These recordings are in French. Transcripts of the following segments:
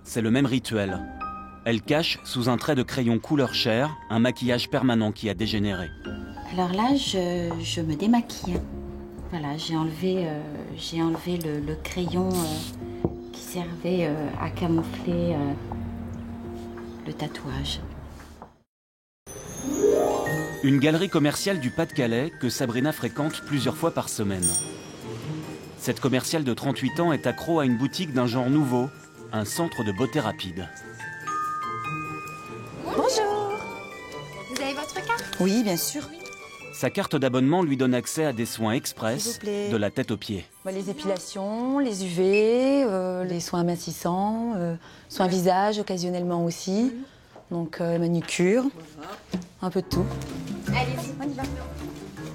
c'est le même rituel. Elle cache sous un trait de crayon couleur chair un maquillage permanent qui a dégénéré. Alors là, je me démaquille. Voilà, j'ai enlevé le crayon qui servait à camoufler le tatouage. Une galerie commerciale du Pas-de-Calais que Sabrina fréquente plusieurs fois par semaine. Cette commerciale de 38 ans est accro à une boutique d'un genre nouveau, un centre de beauté rapide. Bonjour. Vous avez votre carte? Oui, bien sûr. Sa carte d'abonnement lui donne accès à des soins express de la tête aux pieds. Les épilations, les UV, les soins amincissants, soins visage occasionnellement aussi. Donc manucure, un peu de tout. Allez-y, on y va.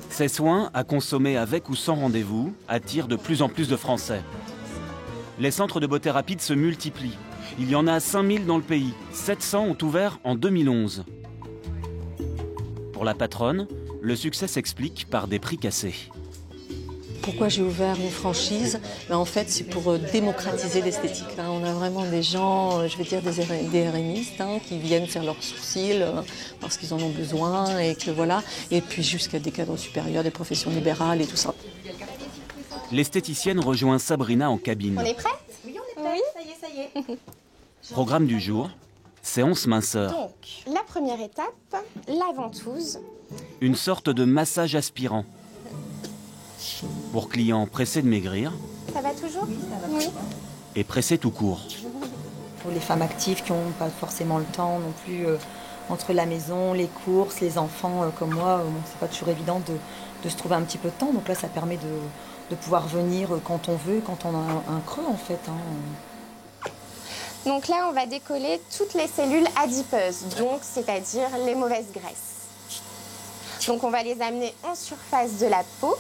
Ces soins, à consommer avec ou sans rendez-vous, attirent de plus en plus de Français. Les centres de beauté rapide se multiplient. Il y en a 5000 dans le pays. 700 ont ouvert en 2011. Pour la patronne, le succès s'explique par des prix cassés. Pourquoi j'ai ouvert une franchise? En fait, c'est pour démocratiser l'esthétique. On a vraiment des gens, je vais dire des RMistes, qui viennent faire leurs sourcils parce qu'ils en ont besoin et que voilà. Et puis jusqu'à des cadres supérieurs, des professions libérales et tout ça. L'esthéticienne rejoint Sabrina en cabine. On est prête? Oui, on est prête. Oui. Ça y est. Programme du jour, séance minceur. Donc, la première étape, la ventouse. Une sorte de massage aspirant. Pour clients pressés de maigrir. Ça va toujours? Oui, ça va. Oui. Et pressés tout court. Pour les femmes actives qui n'ont pas forcément le temps non plus, entre la maison, les courses, les enfants comme moi, c'est pas toujours évident de se trouver un petit peu de temps. Donc là, ça permet de pouvoir venir quand on veut, quand on a un creux en fait. Donc là, on va décoller toutes les cellules adipeuses, donc c'est-à-dire les mauvaises graisses. Donc on va les amener en surface de la peau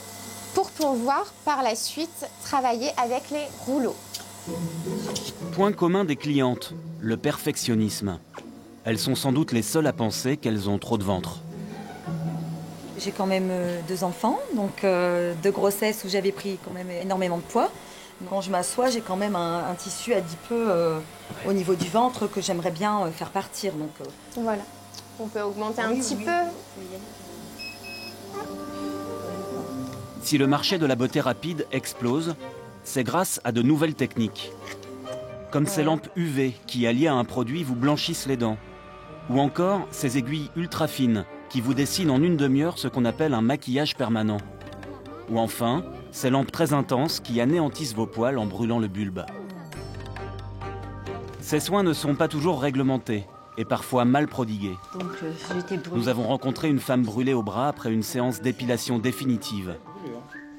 pour pouvoir par la suite travailler avec les rouleaux. Point commun des clientes, le perfectionnisme. Elles sont sans doute les seules à penser qu'elles ont trop de ventre. J'ai quand même 2 enfants, donc 2 grossesses où j'avais pris quand même énormément de poids. Quand je m'assois, j'ai quand même un tissu adipeux au niveau du ventre que j'aimerais bien faire partir. Donc, Voilà, on peut augmenter un petit peu. Si le marché de la beauté rapide explose, c'est grâce à de nouvelles techniques. Comme ces lampes UV qui, alliées à un produit, vous blanchissent les dents. Ou encore ces aiguilles ultra fines qui vous dessinent en une demi-heure ce qu'on appelle un maquillage permanent. Ou enfin, ces lampes très intenses qui anéantissent vos poils en brûlant le bulbe. Ces soins ne sont pas toujours réglementés et parfois mal prodigués. Donc j'étais brûlée. Nous avons rencontré une femme brûlée au bras après une séance d'épilation définitive.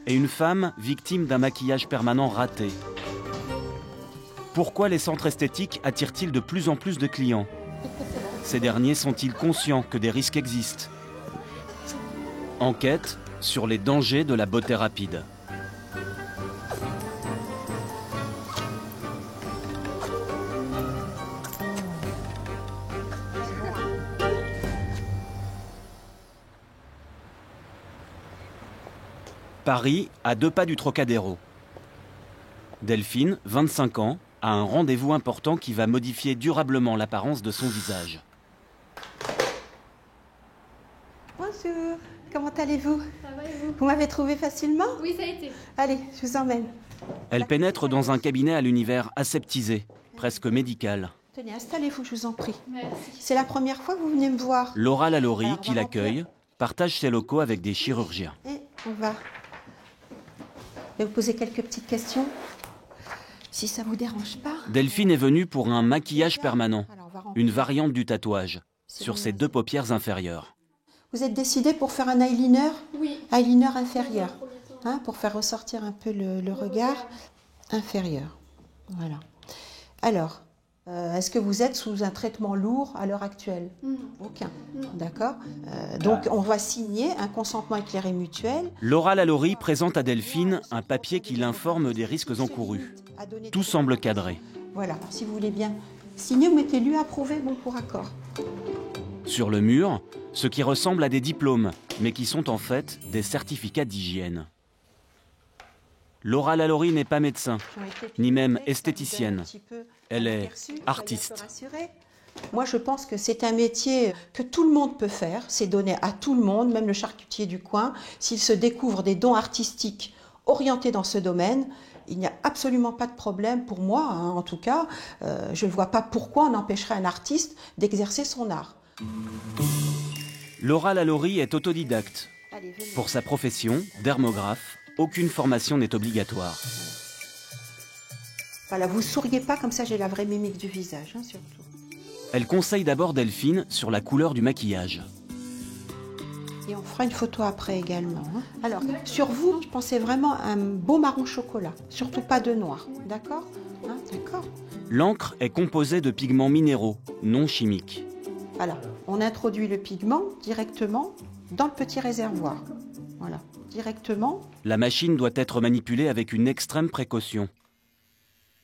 Et une femme victime d'un maquillage permanent raté. Pourquoi les centres esthétiques attirent-ils de plus en plus de clients? Ces derniers sont-ils conscients que des risques existent? Enquête sur les dangers de la beauté rapide. Paris, à 2 pas du Trocadéro. Delphine, 25 ans, a un rendez-vous important qui va modifier durablement l'apparence de son visage. Bonjour, comment allez-vous? Ça va et vous? Vous m'avez trouvé facilement? Oui, ça a été. Allez, je vous emmène. Elle pénètre dans un cabinet à l'univers aseptisé, presque médical. Tenez, installez-vous, je vous en prie. Merci. C'est la première fois que vous venez me voir. Laura Lalaurie, Alors, qui on va l'accueille, partage ses locaux avec des chirurgiens. Et on va... Je vais vous poser quelques petites questions. Si ça vous dérange pas. Delphine est venue pour un maquillage permanent, Alors, on va rentrer. une variante du tatouage, sur bon, ses 2 paupières inférieures. Vous êtes décidé pour faire un eyeliner? Oui. Eyeliner inférieur. Pour faire ressortir un peu le regard inférieur. Voilà. Alors, est-ce que vous êtes sous un traitement lourd à l'heure actuelle? Non. Aucun. D'accord. Donc, on va signer un consentement éclairé mutuel. Laura Lalaurie présente à Delphine un papier qui l'informe des risques encourus. Tout semble cadré. Voilà. Si vous voulez bien signer, vous mettez lui approuvé, bon pour accord. Sur le mur, ce qui ressemble à des diplômes, mais qui sont en fait des certificats d'hygiène. Laura Lalaurie n'est pas médecin, qui ont été ni même filmés, ça vous donne esthéticienne. un petit peu Elle un est aperçu, ça artiste. peut rassurer. Moi, je pense que c'est un métier que tout le monde peut faire. C'est donné à tout le monde, même le charcutier du coin. S'il se découvre des dons artistiques orientés dans ce domaine, il n'y a absolument pas de problème pour moi, hein, en tout cas. Je ne vois pas pourquoi on empêcherait un artiste d'exercer son art. Laura Lalaurie est autodidacte. Allez, venez. Pour sa profession, dermographe, aucune formation n'est obligatoire. Voilà, vous souriez pas, comme ça j'ai la vraie mimique du visage, hein, surtout. Elle conseille d'abord Delphine sur la couleur du maquillage. Et on fera une photo après également. Hein. Alors, sur vous, je pensais vraiment à un beau marron chocolat. Surtout pas de noir. D'accord, hein, d'accord. L'encre est composée de pigments minéraux, non chimiques. Voilà, on introduit le pigment directement dans le petit réservoir. Voilà, directement. La machine doit être manipulée avec une extrême précaution.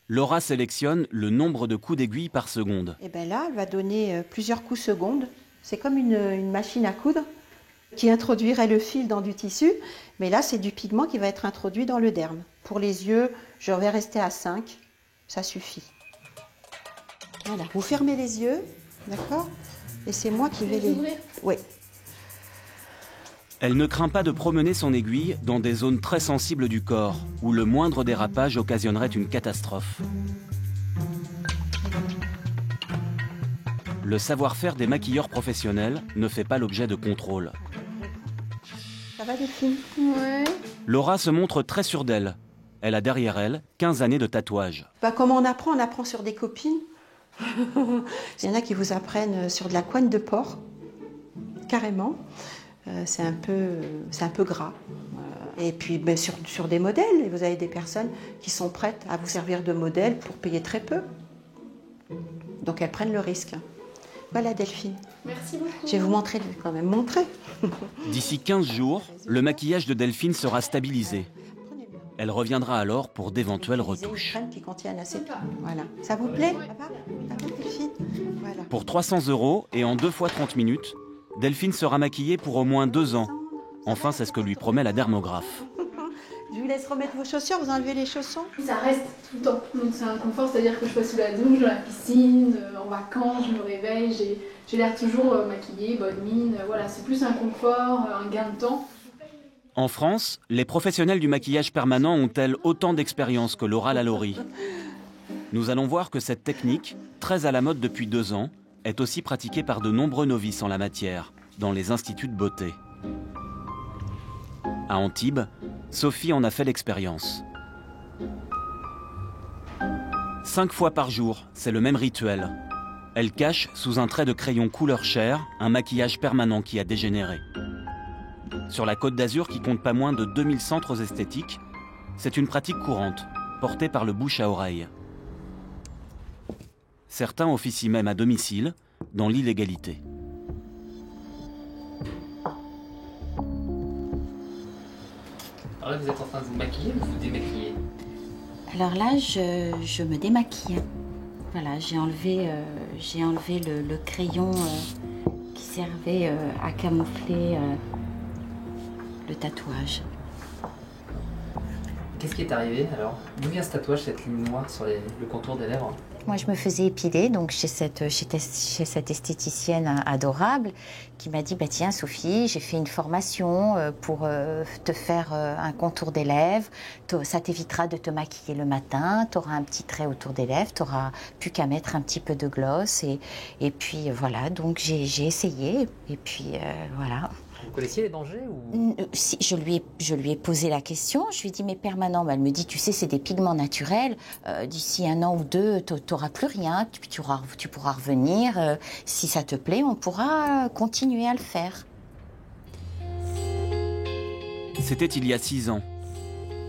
Laura sélectionne le nombre de coups d'aiguille par seconde. Et bien là, elle va donner plusieurs coups secondes. C'est comme une machine à coudre qui introduirait le fil dans du tissu. Mais là, c'est du pigment qui va être introduit dans le derme. Pour les yeux, je vais rester à 5. Ça suffit. Voilà, vous fermez les yeux, d'accord? Et c'est moi qui vais les... Oui. Elle ne craint pas de promener son aiguille dans des zones très sensibles du corps, où le moindre dérapage occasionnerait une catastrophe. Le savoir-faire des maquilleurs professionnels ne fait pas l'objet de contrôle. Ça va, Delphine? Ouais. Laura se montre très sûre d'elle. Elle a derrière elle 15 années de tatouage. Bah, comment on apprend sur des copines. Il y en a qui vous apprennent sur de la coigne de porc, carrément. C'est un peu gras. Et puis ben, sur des modèles, et vous avez des personnes qui sont prêtes à vous servir de modèle pour payer très peu. Donc elles prennent le risque. Voilà Delphine. Merci beaucoup. Je vais vous montrer, quand même montrer. D'ici 15 jours, le maquillage de Delphine sera stabilisé. Elle reviendra alors pour d'éventuelles retouches. Une crème qui contient l'acétone. Voilà. Ça vous plaît? Ça va, Delphine? Voilà. Pour 300 € et en 2 fois 30 minutes, Delphine sera maquillée pour au moins 2 ans. Enfin, c'est ce que lui promet la dermographe. Je vous laisse remettre vos chaussures, vous enlevez les chaussons. Ça reste tout le temps, donc c'est un confort, c'est-à-dire que je sois sous la douche, dans la piscine, en vacances, je me réveille, j'ai l'air toujours maquillée, bonne mine, voilà, c'est plus un confort, un gain de temps. En France, les professionnels du maquillage permanent ont-elles autant d'expérience que Laura Lalaurie? Nous allons voir que cette technique, très à la mode depuis 2 ans, est aussi pratiquée par de nombreux novices en la matière, dans les instituts de beauté. À Antibes, Sophie en a fait l'expérience. 5 fois par jour, c'est le même rituel. Elle cache, sous un trait de crayon couleur chair, un maquillage permanent qui a dégénéré. Sur la Côte d'Azur, qui compte pas moins de 2000 centres esthétiques, c'est une pratique courante, portée par le bouche à oreille. Certains officient même à domicile, dans l'illégalité. Alors là, vous êtes en train de vous maquiller ou vous démaquiller? Alors là, je me démaquille. Voilà, j'ai enlevé le crayon qui servait à camoufler le tatouage. Qu'est-ce qui est arrivé alors? D'où vient ce tatouage, cette ligne noire sur le contour des lèvres? Moi, je me faisais épiler donc chez cette esthéticienne adorable qui m'a dit bah, tiens, Sophie, j'ai fait une formation pour te faire un contour des lèvres. Ça t'évitera de te maquiller le matin. Tu auras un petit trait autour des lèvres. Tu n'auras plus qu'à mettre un petit peu de gloss. Et puis voilà, donc j'ai essayé. Et puis voilà. Vous connaissiez les dangers ou... Si, je lui ai posé la question, je lui ai dit mais permanent, elle me dit tu sais c'est des pigments naturels, d'ici 1 an ou 2 tu n'auras plus rien, tu pourras revenir, si ça te plaît on pourra continuer à le faire. C'était il y a 6 ans.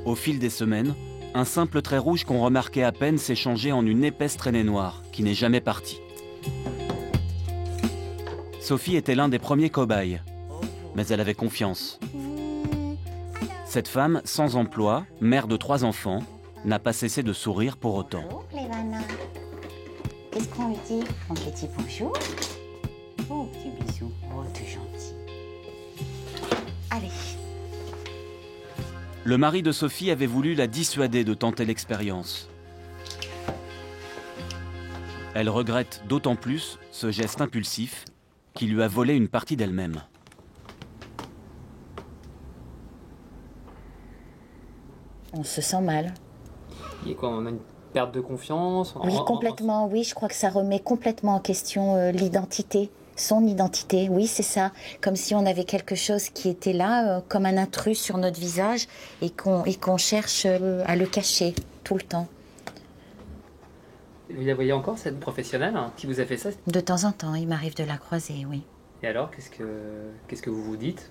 Au fil des semaines, un simple trait rouge qu'on remarquait à peine s'est changé en une épaisse traînée noire qui n'est jamais partie. Sophie était l'un des premiers cobayes. Mais elle avait confiance. Cette femme, sans emploi, mère de 3 enfants, n'a pas cessé de sourire pour autant. Bonjour Clévana. Qu'est-ce qu'on lui dit? On lui dit bonjour. Oh, petit bisou. Oh, t'es gentil. Allez. Le mari de Sophie avait voulu la dissuader de tenter l'expérience. Elle regrette d'autant plus ce geste impulsif qui lui a volé une partie d'elle-même. On se sent mal. Il y a quoi, on a une perte de confiance? Oui, complètement, oui, je crois que ça remet complètement en question l'identité, son identité, oui, c'est ça. Comme si on avait quelque chose qui était là, comme un intrus sur notre visage, et qu'on cherche à le cacher tout le temps. Vous la voyez encore, cette professionnelle qui vous a fait ça? De temps en temps, il m'arrive de la croiser, oui. Et alors, qu'est-ce que vous vous dites?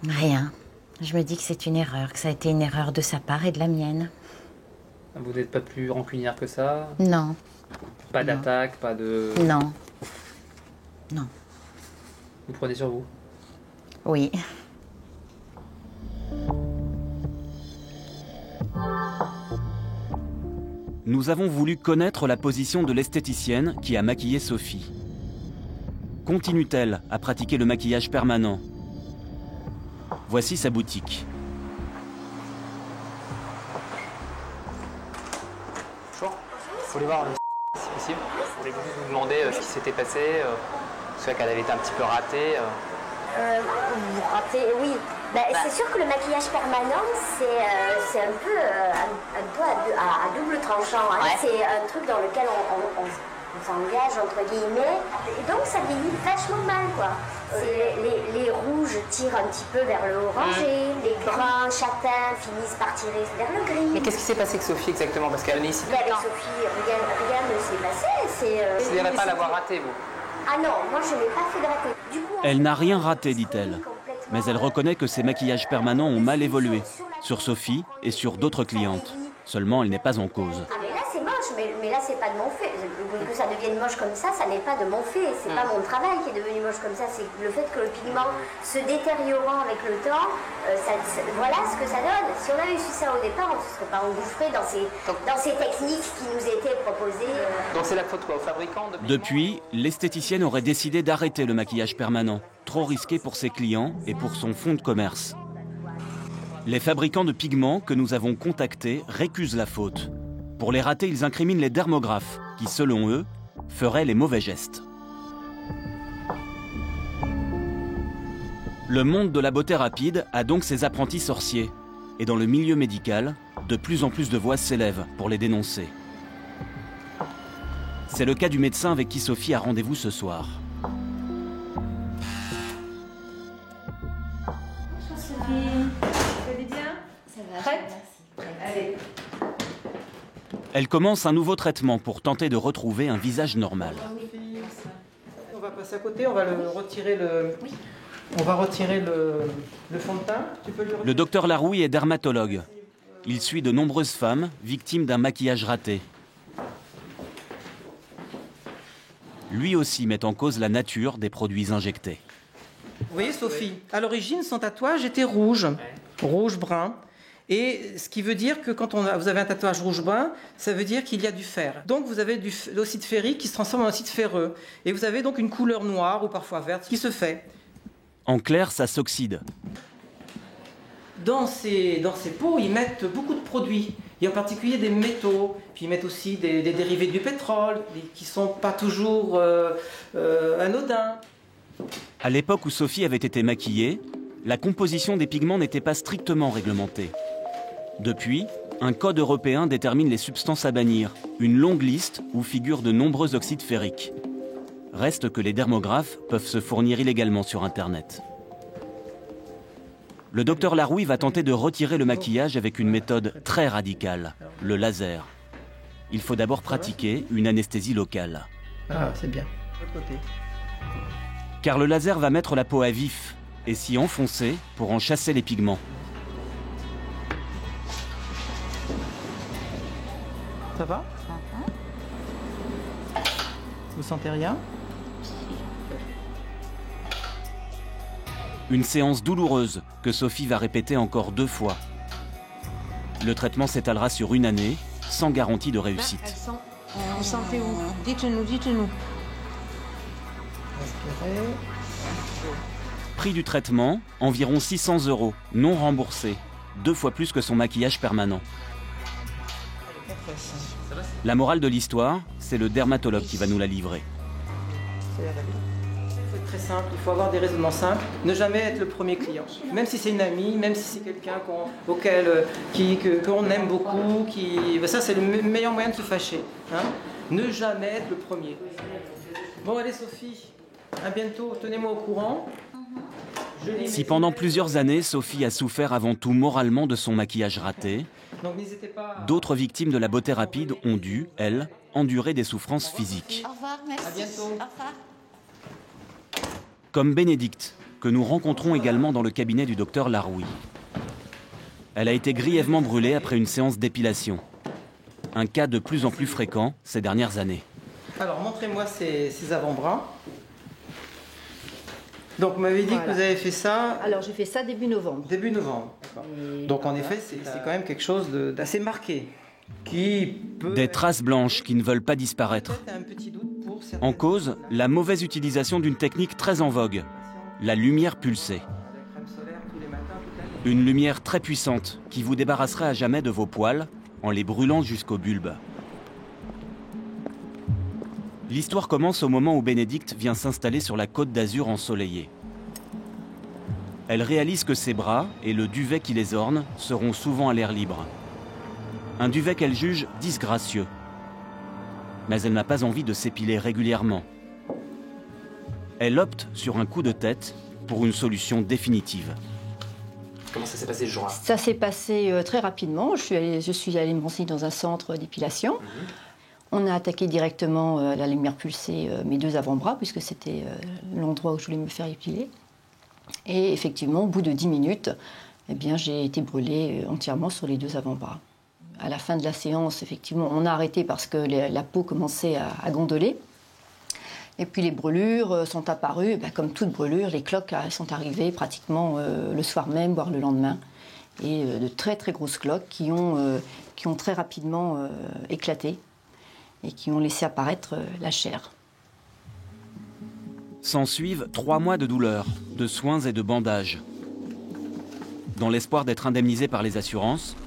Rien. Je me dis que c'est une erreur, que ça a été une erreur de sa part et de la mienne. Vous n'êtes pas plus rancunière que ça? Non. Pas d'attaque, pas de... Non. Non. Vous prenez sur vous? Oui. Nous avons voulu connaître la position de l'esthéticienne qui a maquillé Sophie. Continue-t-elle à pratiquer le maquillage permanent? Voici sa boutique. Bonjour. Vous voulez voir si possible? Je voulais juste vous demander ce qui s'était passé. C'est vrai qu'elle avait été un petit peu ratée. Ratée, oui. C'est sûr que le maquillage permanent, c'est un peu à double tranchant. Hein. Ouais. C'est un truc dans lequel on s'engage, entre guillemets. Et donc, ça vieillit vachement mal, quoi. Les rouges tirent un petit peu vers le orangé, les bruns, châtains finissent par tirer vers le gris. Mais qu'est-ce qui s'est passé avec Sophie exactement? Parce qu'elle est ici. Avec Sophie, rien ne s'est passé. Vous ne direz pas l'avoir ratée, vous? Ah non, moi je n'ai pas fait de raté. Du coup, Elle n'a rien raté, dit-elle. Mais elle reconnaît que ses maquillages permanents ont mal évolué, sur Sophie et sur d'autres clientes. Seulement, elle n'est pas en cause. Ah mais là c'est moche, mais là c'est pas de mon fait. Que ça devienne moche comme ça n'est pas de mon fait. C'est pas mon travail qui est devenu moche comme ça. C'est le fait que le pigment se détériorant avec le temps, voilà ce que ça donne. Si on avait su ça au départ, on ne se serait pas engouffré dans ces techniques qui nous étaient proposées. Donc c'est la faute quoi, au fabricant de pigments? Depuis, l'esthéticienne aurait décidé d'arrêter le maquillage permanent, trop risqué pour ses clients et pour son fonds de commerce. Les fabricants de pigments que nous avons contactés récusent la faute. Pour les rater, ils incriminent les dermographes, qui, selon eux, feraient les mauvais gestes. Le monde de la beauté rapide a donc ses apprentis sorciers. Et dans le milieu médical, de plus en plus de voix s'élèvent pour les dénoncer. C'est le cas du médecin avec qui Sophie a rendez-vous ce soir. Allez. Elle commence un nouveau traitement pour tenter de retrouver un visage normal. On va passer à côté, on va retirer le fond de teint. Le docteur Larouille est dermatologue. Il suit de nombreuses femmes victimes d'un maquillage raté. Lui aussi met en cause la nature des produits injectés. Vous voyez Sophie, à l'origine son tatouage était rouge, rouge-brun. Et ce qui veut dire que quand vous avez un tatouage rouge-brun, ça veut dire qu'il y a du fer. Donc vous avez de l'oxyde ferrique qui se transforme en oxyde ferreux. Et vous avez donc une couleur noire ou parfois verte qui se fait. En clair, ça s'oxyde. Dans ces pots, ils mettent beaucoup de produits. Et en particulier des métaux. Puis ils mettent aussi des dérivés du pétrole qui ne sont pas toujours anodins. À l'époque où Sophie avait été maquillée, la composition des pigments n'était pas strictement réglementée. Depuis, un code européen détermine les substances à bannir, une longue liste où figurent de nombreux oxydes ferriques. Reste que les dermographes peuvent se fournir illégalement sur Internet. Le docteur Larouille va tenter de retirer le maquillage avec une méthode très radicale, le laser. Il faut d'abord pratiquer une anesthésie locale. Ah, c'est bien. De l'autre côté. Car le laser va mettre la peau à vif et s'y enfoncer pour en chasser les pigments. Ça va? Vous sentez rien? Une séance douloureuse que Sophie va répéter encore 2 fois. Le traitement s'étalera sur une année, sans garantie de réussite. Vous sentez où? Dites-nous, dites-nous. Respirez. Prix du traitement, environ 600 €, non remboursé, 2 fois plus que son maquillage permanent. La morale de l'histoire, c'est le dermatologue qui va nous la livrer. Il faut être très simple, il faut avoir des raisonnements simples, ne jamais être le premier client. Même si c'est une amie, même si c'est quelqu'un qu'on aime beaucoup, ça c'est le meilleur moyen de se fâcher. Hein. Ne jamais être le premier. Bon allez Sophie, à bientôt, tenez-moi au courant. Si pendant plusieurs années, Sophie a souffert avant tout moralement de son maquillage raté, d'autres victimes de la beauté rapide ont dû, elles, endurer des souffrances physiques. Au revoir, merci. À bientôt. Au revoir. Comme Bénédicte, que nous rencontrons également dans le cabinet du docteur Laroui. Elle a été grièvement brûlée après une séance d'épilation. Un cas de plus en plus fréquent ces dernières années. Alors, montrez-moi ces avant-bras. Donc, vous m'avez dit que vous avez fait ça... Alors, j'ai fait ça début novembre. Début novembre. Donc, en effet, c'est quand même quelque chose d'assez marqué. Des traces blanches qui ne veulent pas disparaître. En cause, la mauvaise utilisation d'une technique très en vogue, la lumière pulsée. Une lumière très puissante qui vous débarrasserait à jamais de vos poils en les brûlant jusqu'au bulbe. L'histoire commence au moment où Bénédicte vient s'installer sur la Côte d'Azur ensoleillée. Elle réalise que ses bras et le duvet qui les orne seront souvent à l'air libre. Un duvet qu'elle juge disgracieux. Mais elle n'a pas envie de s'épiler régulièrement. Elle opte sur un coup de tête pour une solution définitive. Comment ça s'est passé ce jour-là? Ça s'est passé très rapidement. Je suis allée me renseigner dans un centre d'épilation. On a attaqué directement la lumière pulsée mes 2 avant-bras, puisque c'était l'endroit où je voulais me faire épiler. Et effectivement, au bout de 10 minutes, eh bien, j'ai été brûlée entièrement sur les 2 avant-bras. À la fin de la séance, effectivement, on a arrêté parce que la peau commençait à gondoler. Et puis les brûlures sont apparues, comme toute brûlure, les cloques sont arrivées pratiquement le soir même, voire le lendemain. Et de très très grosses cloques qui ont très rapidement éclaté et qui ont laissé apparaître la chair. S'ensuivent 3 mois de douleur, de soins et de bandages. Dans l'espoir d'être indemnisée par les assurances,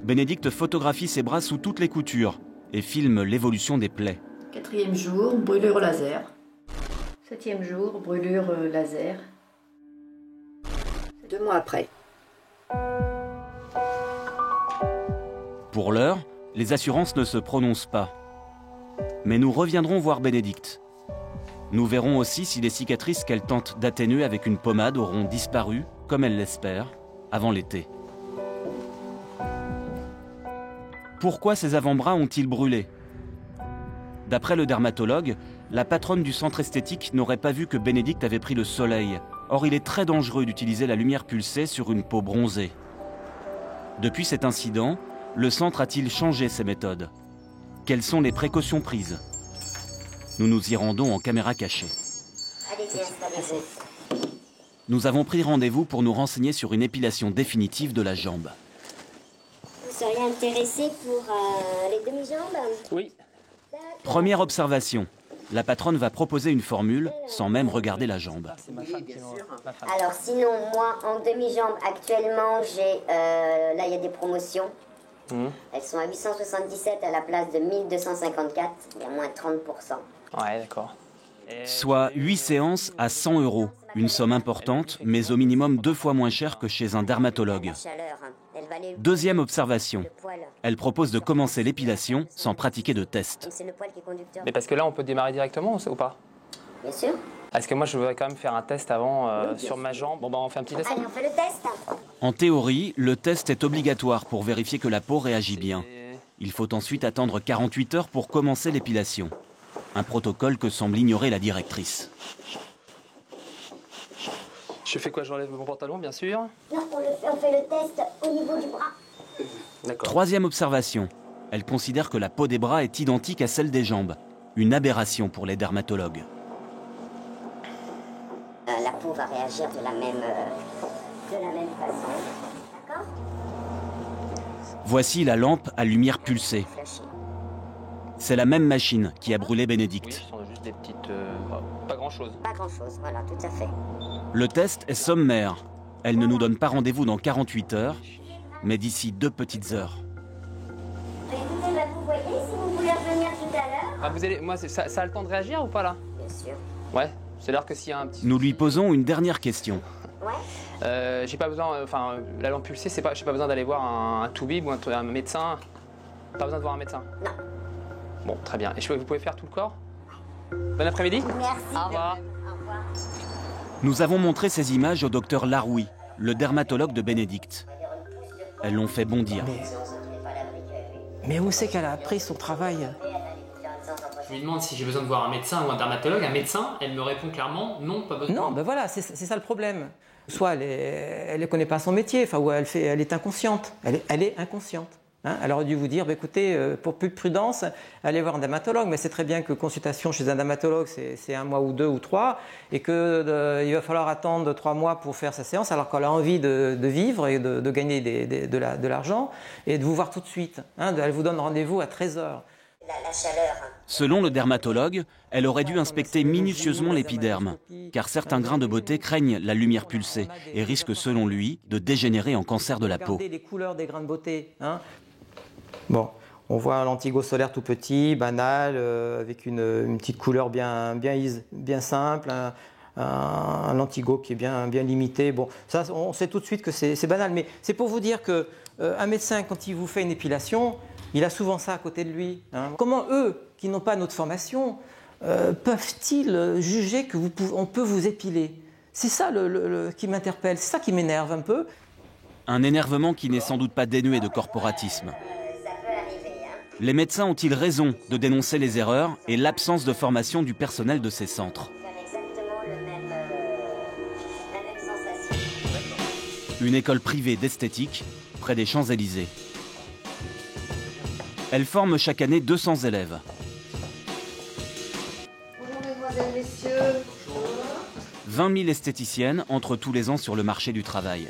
Bénédicte photographie ses bras sous toutes les coutures et filme l'évolution des plaies. 4e jour, brûlure laser. 7e jour, brûlure laser. 2 mois après. Pour l'heure, les assurances ne se prononcent pas. Mais nous reviendrons voir Bénédicte. Nous verrons aussi si les cicatrices qu'elle tente d'atténuer avec une pommade auront disparu, comme elle l'espère, avant l'été. Pourquoi ces avant-bras ont-ils brûlé? D'après le dermatologue, la patronne du centre esthétique n'aurait pas vu que Bénédicte avait pris le soleil. Or, il est très dangereux d'utiliser la lumière pulsée sur une peau bronzée. Depuis cet incident, le centre a-t-il changé ses méthodes? Quelles sont les précautions prises? Nous nous y rendons en caméra cachée. Nous avons pris rendez-vous pour nous renseigner sur une épilation définitive de la jambe. Vous seriez intéressé pour les demi-jambes? Oui. Première observation. La patronne va proposer une formule sans même regarder la jambe. Alors sinon, moi, en demi-jambe, actuellement, là, il y a des promotions. Elles sont à 877 à la place de 1254. Il y a moins 30%. Ouais, d'accord. Soit 8 séances à 100 €. Une somme importante, mais au minimum 2 fois moins chère que chez un dermatologue. Deuxième observation. Elle propose de commencer l'épilation sans pratiquer de test. Mais parce que là, on peut démarrer directement ou pas? Bien sûr. Est-ce que moi, je voudrais quand même faire un test avant sur ma jambe? Bon, on fait un petit test. Allez, on fait le test. En théorie, le test est obligatoire pour vérifier que la peau réagit bien. Il faut ensuite attendre 48 heures pour commencer l'épilation. Un protocole que semble ignorer la directrice. Je fais quoi? J'enlève mon pantalon, bien sûr. Non, on fait le test au niveau du bras. D'accord. Troisième observation. Elle considère que la peau des bras est identique à celle des jambes. Une aberration pour les dermatologues. La peau va réagir de la même façon. D'accord? Voici la lampe à lumière pulsée. C'est la même machine qui a brûlé Bénédicte. Oui, ce sont juste des petites... pas grand-chose. Pas grand-chose, voilà, tout à fait. Le test est sommaire. Elle ne nous donne pas rendez-vous dans 48 heures, mais d'ici 2 petites heures. Écoutez, vous voyez, si vous voulez revenir tout à l'heure. Ça a le temps de réagir ou pas là? Bien sûr. Ouais, c'est-à-dire que s'il y a un petit... Nous lui posons une dernière question. Ouais. J'ai pas besoin, la lampe pulsée, j'ai pas besoin d'aller voir un toubib ou un médecin. Pas besoin de voir un médecin? Non. Bon, très bien. Et vous pouvez faire tout le corps? Bon après-midi. Merci. Au revoir. Au revoir. Nous avons montré ces images au docteur Laroui, le dermatologue de Bénédicte. Elles l'ont fait bondir. Mais où c'est qu'elle a appris son travail? Je lui demande si j'ai besoin de voir un médecin ou un dermatologue. Un médecin, elle me répond clairement non, pas besoin. Non, ben voilà, c'est ça le problème. Soit elle ne connaît pas son métier, ou elle est inconsciente. Elle est inconsciente. Hein, elle aurait dû vous dire, écoutez, pour plus de prudence, allez voir un dermatologue. Mais c'est très bien que consultation chez un dermatologue, c'est 1 mois ou 2 ou 3, et qu'il va falloir attendre 3 mois pour faire sa séance, alors qu'elle a envie de vivre et de gagner de l'argent, et de vous voir tout de suite. Hein, elle vous donne rendez-vous à 13h. La chaleur. Selon le dermatologue, elle aurait dû inspecter minutieusement l'épiderme, car certains grains de beauté craignent la lumière pulsée et risquent, selon lui, de dégénérer en cancer de la peau. Regardez les couleurs des grains de beauté. Hein. Bon, on voit un lentigo solaire tout petit, banal, avec une petite couleur bien simple, un lentigo qui est bien limité. Bon, ça, on sait tout de suite que c'est banal, mais c'est pour vous dire que un médecin, quand il vous fait une épilation, il a souvent ça à côté de lui. Hein. Comment eux, qui n'ont pas notre formation, peuvent-ils juger qu'on peut vous épiler? C'est ça qui m'interpelle, c'est ça qui m'énerve un peu. Un énervement qui n'est sans doute pas dénué de corporatisme. Les médecins ont-ils raison de dénoncer les erreurs et l'absence de formation du personnel de ces centres? Une école privée d'esthétique près des Champs-Élysées. Elle forme chaque année 200 élèves. Bonjour mesdemoiselles, messieurs. 20 000 esthéticiennes entrent tous les ans sur le marché du travail.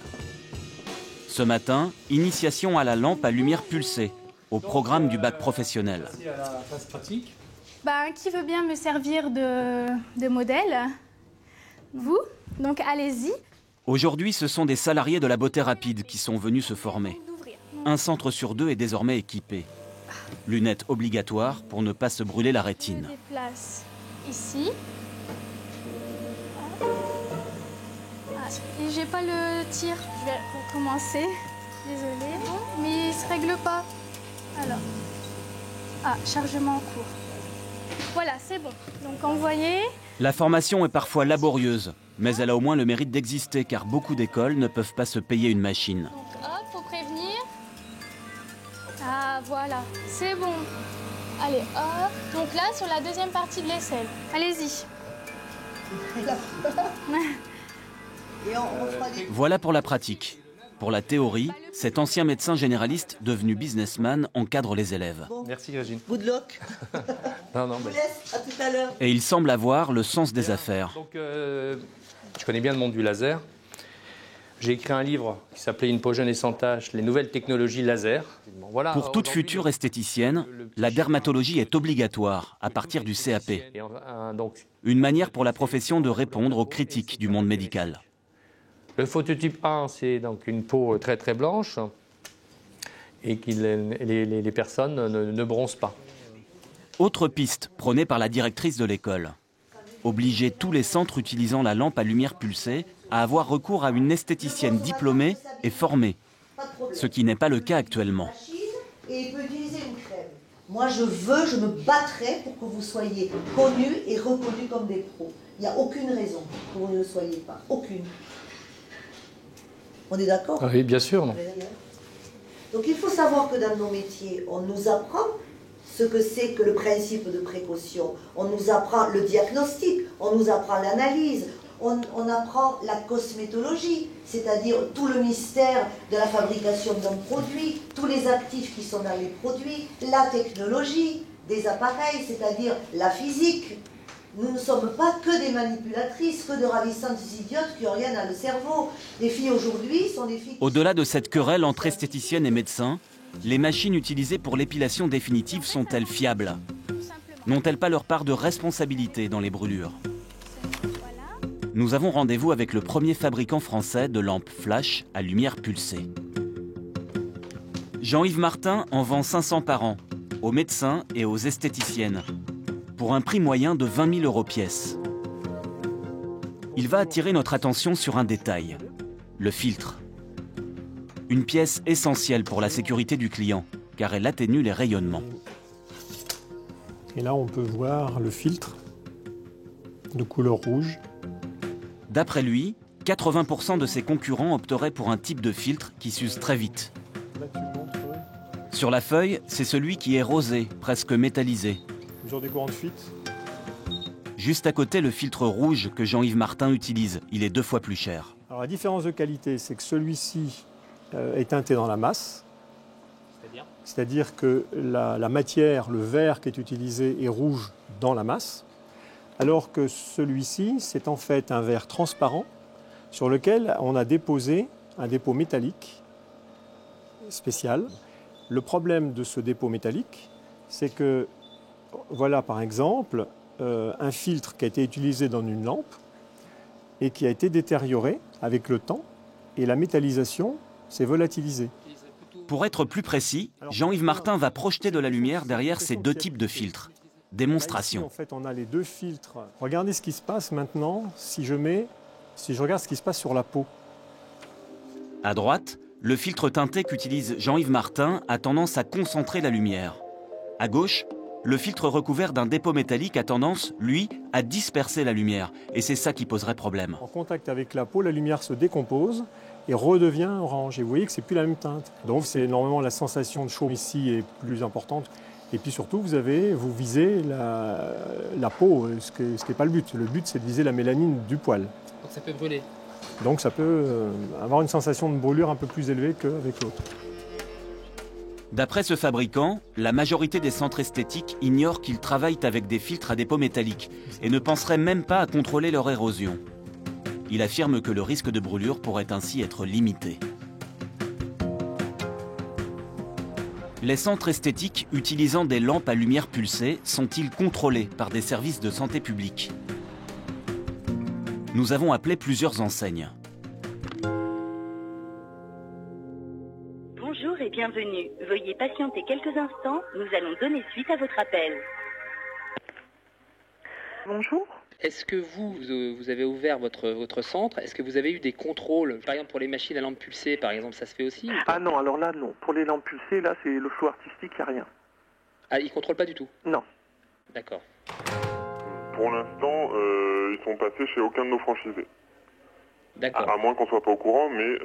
Ce matin, initiation à la lampe à lumière pulsée, au programme du bac professionnel. Qui veut bien me servir de modèle? Vous? Donc allez-y. Aujourd'hui, ce sont des salariés de la beauté rapide qui sont venus se former. Un centre sur 2 est désormais équipé. Lunettes obligatoires pour ne pas se brûler la rétine. Je déplace ici. Et j'ai pas le tir. Je vais recommencer. Désolée. Bon, mais il se règle pas. Alors. Chargement en cours. Voilà, c'est bon. Donc envoyé. La formation est parfois laborieuse, mais elle a au moins le mérite d'exister car beaucoup d'écoles ne peuvent pas se payer une machine. Donc hop, faut prévenir. Ah voilà, c'est bon. Allez, hop. Donc là, sur la deuxième partie de l'aisselle. Allez-y. Voilà pour la pratique. Pour la théorie, cet ancien médecin généraliste devenu businessman encadre les élèves. Merci Virginie. Good luck. Non, Je vous laisse, à tout à l'heure. Et il semble avoir le sens des affaires. Donc, je connais bien le monde du laser. J'ai écrit un livre qui s'appelait Une peau jeune et sans tache, les nouvelles technologies laser. Voilà, pour toute future esthéticienne, la dermatologie est obligatoire à partir du CAP. Une manière pour la profession de répondre aux critiques du monde médical. Le phototype 1, c'est donc une peau très très blanche et que les personnes ne bronzent pas. Autre piste prônée par la directrice de l'école. Obliger tous les centres utilisant la lampe à lumière pulsée à avoir recours à une esthéticienne diplômée et formée, ce qui n'est pas le cas actuellement. Et il peut utiliser une crème. Moi, je me battrai pour que vous soyez connus et reconnus comme des pros. Il n'y a aucune raison que vous ne le soyez pas. Aucune. On est d'accord? Oui, bien sûr. Non. Donc il faut savoir que dans nos métiers, on nous apprend ce que c'est que le principe de précaution. On nous apprend le diagnostic, on nous apprend l'analyse, on apprend la cosmétologie, c'est-à-dire tout le mystère de la fabrication d'un produit, tous les actifs qui sont dans les produits, la technologie des appareils, c'est-à-dire la physique. Nous ne sommes pas que des manipulatrices, que de ravissantes idiotes qui n'ont rien dans le cerveau. Les filles aujourd'hui sont des filles... Au-delà de cette querelle entre esthéticiennes et médecins, les machines utilisées pour l'épilation définitive sont-elles fiables? N'ont-elles pas leur part de responsabilité dans les brûlures? nous avons rendez-vous avec le premier fabricant français de lampes flash à lumière pulsée. Jean-Yves Martin en vend 500 par an, aux médecins et aux esthéticiennes, pour un prix moyen de 20 000 € pièce. Il va attirer notre attention sur un détail, le filtre. Une pièce essentielle pour la sécurité du client, car elle atténue les rayonnements. Et là, on peut voir le filtre de couleur rouge. D'après lui, 80% de ses concurrents opteraient pour un type de filtre qui s'use très vite. Sur la feuille, c'est celui qui est rosé, presque métallisé. Mesure des courants de fuite. Juste à côté, le filtre rouge que Jean-Yves Martin utilise. Il est 2 fois plus cher. Alors la différence de qualité, c'est que celui-ci est teinté dans la masse. C'est-à-dire que la matière, le verre qui est utilisé est rouge dans la masse, alors que celui-ci, c'est en fait un verre transparent sur lequel on a déposé un dépôt métallique spécial. Le problème de ce dépôt métallique, c'est que, voilà par exemple, un filtre qui a été utilisé dans une lampe et qui a été détérioré avec le temps, et la métallisation s'est volatilisée. Pour être plus précis, Jean-Yves Martin va projeter de la lumière derrière ces 2 types de filtres. Démonstration. Ici, en fait, on a les 2 filtres. Regardez ce qui se passe maintenant si je regarde ce qui se passe sur la peau. À droite, le filtre teinté qu'utilise Jean-Yves Martin a tendance à concentrer la lumière. À gauche, le filtre recouvert d'un dépôt métallique a tendance, lui, à disperser la lumière. Et c'est ça qui poserait problème. En contact avec la peau, la lumière se décompose et redevient orange. Et vous voyez que c'est plus la même teinte. Donc c'est normalement la sensation de chaud ici est plus importante. Et puis surtout, vous visez la peau, ce qui n'est pas le but. Le but, c'est de viser la mélanine du poil. Donc ça peut brûler. Donc ça peut avoir une sensation de brûlure un peu plus élevée qu'avec l'autre. D'après ce fabricant, la majorité des centres esthétiques ignorent qu'ils travaillent avec des filtres à dépôt métallique et ne penseraient même pas à contrôler leur érosion. Il affirme que le risque de brûlure pourrait ainsi être limité. Les centres esthétiques utilisant des lampes à lumière pulsée sont-ils contrôlés par des services de santé publique? Nous avons appelé plusieurs enseignes. Bonjour et bienvenue. Veuillez patienter quelques instants, nous allons donner suite à votre appel. Bonjour. Est-ce que vous avez ouvert votre centre? Est-ce que vous avez eu des contrôles? Par exemple, pour les machines à lampe pulsée, par exemple, ça se fait aussi? Ah non, alors là, non. Pour les lampes pulsées, là, c'est le flou artistique, il n'y a rien. Ah, ils ne contrôlent pas du tout? Non. D'accord. Pour l'instant, ils sont passés chez aucun de nos franchisés. D'accord. À moins qu'on ne soit pas au courant, mais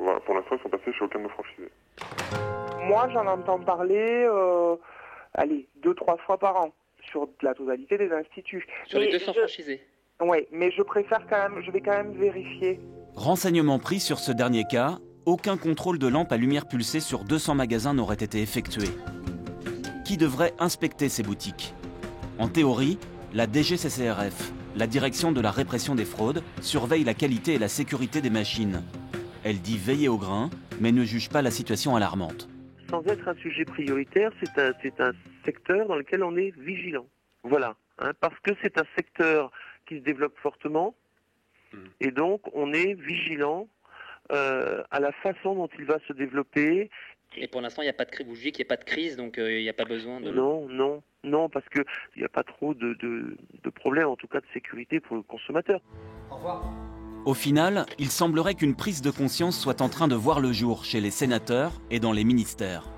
voilà, pour l'instant, ils sont passés chez aucun de nos franchisés. Moi, j'en entends parler, 2-3 fois par an. Sur la totalité des instituts. Sur les 200 franchisés? Oui, mais je vais quand même vérifier. Renseignement pris sur ce dernier cas, aucun contrôle de lampe à lumière pulsée sur 200 magasins n'aurait été effectué. Qui devrait inspecter ces boutiques? En théorie, la DGCCRF, la Direction de la répression des fraudes, surveille la qualité et la sécurité des machines. Elle dit veiller au grain, mais ne juge pas la situation alarmante. Sans être un sujet prioritaire, c'est un secteur dans lequel on est vigilant. Voilà, parce que c'est un secteur qui se développe fortement, et donc on est vigilant à la façon dont il va se développer. Et pour l'instant, il n'y a pas de crise, vous jugez qu'il n'y a pas de crise, donc il n'y a pas besoin de... Non, parce qu'il n'y a pas trop de problèmes, en tout cas de sécurité pour le consommateur. Au revoir. Au final, il semblerait qu'une prise de conscience soit en train de voir le jour chez les sénateurs et dans les ministères.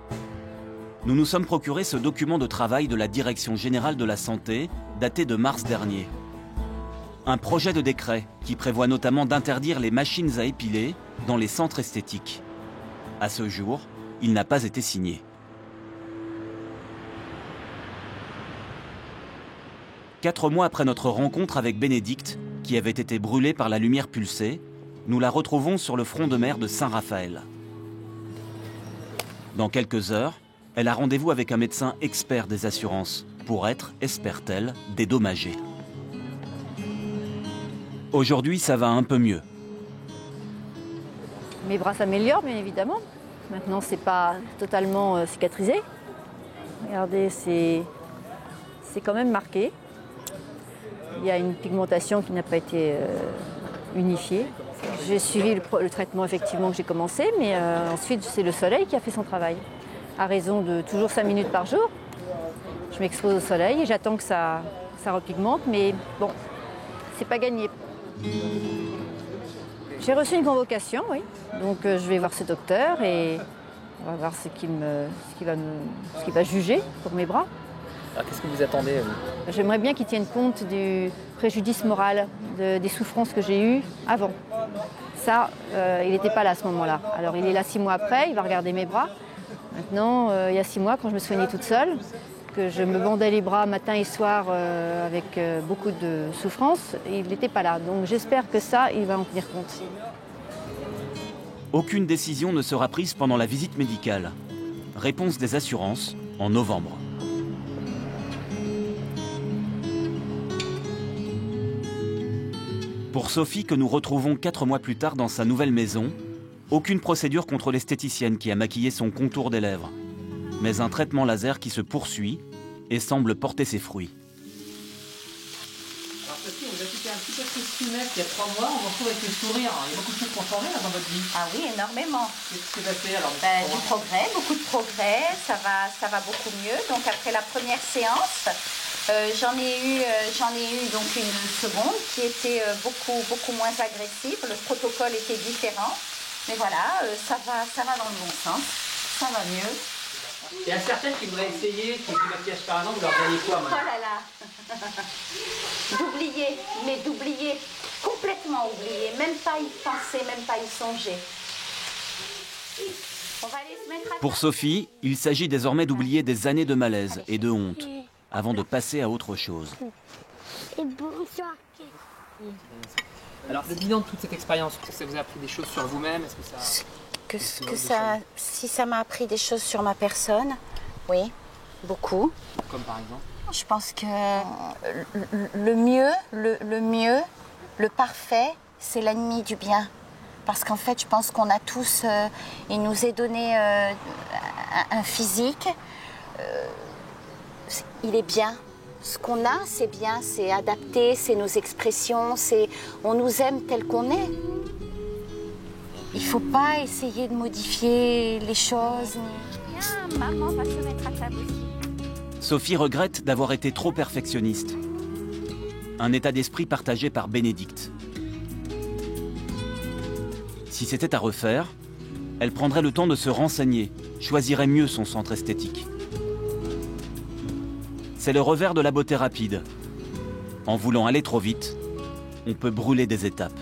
Nous nous sommes procuré ce document de travail de la Direction générale de la santé, daté de mars dernier. Un projet de décret qui prévoit notamment d'interdire les machines à épiler dans les centres esthétiques. À ce jour, il n'a pas été signé. Quatre mois après notre rencontre avec Bénédicte, qui avait été brûlée par la lumière pulsée, nous la retrouvons sur le front de mer de Saint-Raphaël. Dans quelques heures, elle a rendez-vous avec un médecin expert des assurances pour être, espère-t-elle, dédommagée. Aujourd'hui, ça va un peu mieux. Mes bras s'améliorent, bien évidemment. Maintenant, c'est pas totalement cicatrisé. Regardez, c'est quand même marqué. Il y a une pigmentation qui n'a pas été unifiée. J'ai suivi le traitement effectivement que j'ai commencé, mais ensuite c'est le soleil qui a fait son travail. À raison de toujours 5 minutes par jour, je m'expose au soleil et j'attends que ça repigmente, mais bon, c'est pas gagné. J'ai reçu une convocation, oui, donc je vais voir ce docteur et on va voir ce qu'il va juger pour mes bras. Alors, qu'est-ce que vous attendez J'aimerais bien qu'il tienne compte du préjudice moral, des souffrances que j'ai eues avant. Ça, il n'était pas là à ce moment-là. Alors il est là 6 mois après, il va regarder mes bras. Maintenant, il y a 6 mois, quand je me soignais toute seule, que je me bandais les bras matin et soir avec beaucoup de souffrance, il n'était pas là. Donc j'espère que ça, il va en tenir compte. Aucune décision ne sera prise pendant la visite médicale. Réponse des assurances en novembre. Pour Sophie, que nous retrouvons 4 mois plus tard dans sa nouvelle maison, aucune procédure contre l'esthéticienne qui a maquillé son contour des lèvres, mais un traitement laser qui se poursuit et semble porter ses fruits. Alors Sophie, vous avez été un petit peu tristounet il y a 3 mois, on vous retrouve avec le sourire. Il y a beaucoup de choses qui ont changé là, dans votre vie. Ah oui, énormément. Qu'est-ce que vous avez fait alors? Du progrès, beaucoup de progrès, ça va beaucoup mieux. Donc après la première séance, j'en ai eu donc une seconde qui était beaucoup moins agressive. Le protocole était différent. Mais voilà, ça va dans le bon sens, ça va mieux. Il y a certaines qui voudraient essayer, qui ont du maquillage par exemple, vous leur donnez quoi maintenant? Oh là là. D'oublier, complètement oublier, même pas y penser, même pas y songer. On va aller se mettre à... Pour Sophie, il s'agit désormais d'oublier des années de malaise et de honte, avant de passer à autre chose. Et bonsoir. Alors, le bilan de toute cette expérience, est-ce que ça vous a appris des choses sur vous-même? Est-ce que ça... Si ça m'a appris des choses sur ma personne, oui, beaucoup. Comme par exemple? Je pense que le mieux, le parfait, c'est l'ennemi du bien. Parce qu'en fait, je pense qu'on a tous... il nous est donné un physique. Il est bien. Ce qu'on a, c'est bien, c'est adapté, c'est nos expressions, on nous aime tel qu'on est. Il ne faut pas essayer de modifier les choses. Viens, maman va se mettre à table aussi. Sophie regrette d'avoir été trop perfectionniste. Un état d'esprit partagé par Bénédicte. Si c'était à refaire, elle prendrait le temps de se renseigner, choisirait mieux son centre esthétique. C'est le revers de la beauté rapide. En voulant aller trop vite, on peut brûler des étapes.